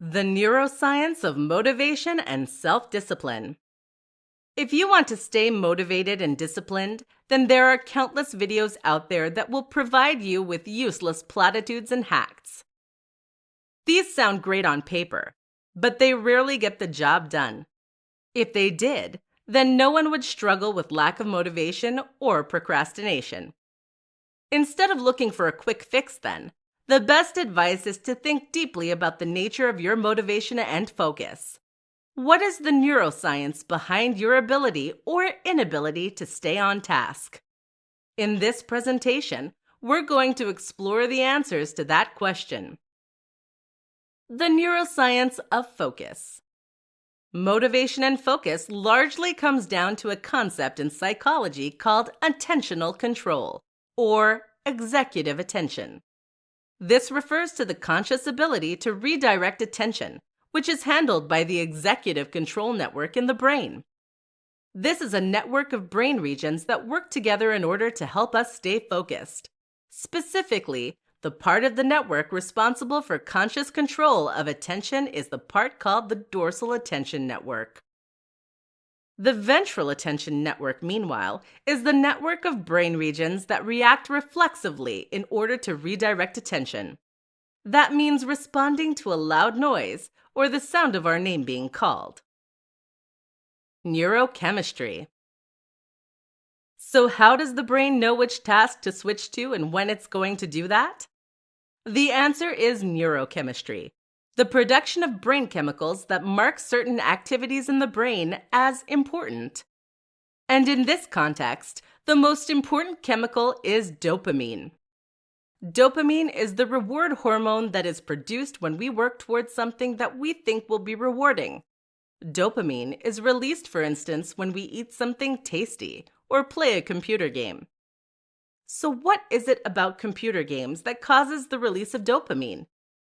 The neuroscience of motivation and self-discipline. If you want to stay motivated and disciplined, then there are countless videos out there that will provide you with useless platitudes and hacks. These sound great on paper, but they rarely get the job done. If they did, then no one would struggle with lack of motivation or procrastination. Instead of looking for a quick fix, then, the best advice is to think deeply about the nature of your motivation and focus. What is the neuroscience behind your ability or inability to stay on task? In this presentation, we're going to explore the answers to that question. The neuroscience of focus. Motivation and focus largely comes down to a concept in psychology called attentional control, or executive attention. This refers to the conscious ability to redirect attention, which is handled by the executive control network in the brain. This is a network of brain regions that work together in order to help us stay focused. Specifically, the part of the network responsible for conscious control of attention is the part called the dorsal attention network. The ventral attention network, meanwhile, is the network of brain regions that react reflexively in order to redirect attention. That means responding to a loud noise or the sound of our name being called. Neurochemistry. So how does the brain know which task to switch to and when it's going to do that? The answer is neurochemistry, the production of brain chemicals that mark certain activities in the brain as important. And in this context, the most important chemical is dopamine. Dopamine is the reward hormone that is produced when we work towards something that we think will be rewarding. Dopamine is released, for instance, when we eat something tasty or play a computer game. So what is it about computer games that causes the release of dopamine?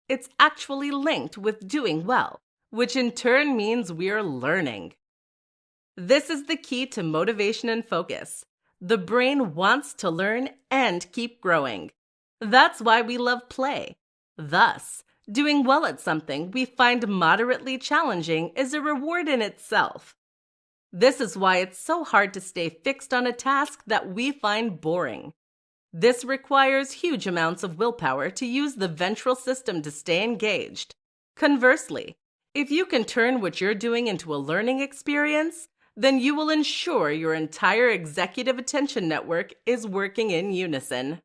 It's actually linked with doing well, which in turn means we're learning. This is the key to motivation and focus. The brain wants to learn and keep growing. That's why we love play. Thus, doing well at something we find moderately challenging is a reward in itself. This is why it's so hard to stay fixed on a task that we find boring. This requires huge amounts of willpower to use the ventral system to stay engaged. Conversely, if you can turn what you're doing into a learning experience, then you will ensure your entire executive attention network is working in unison.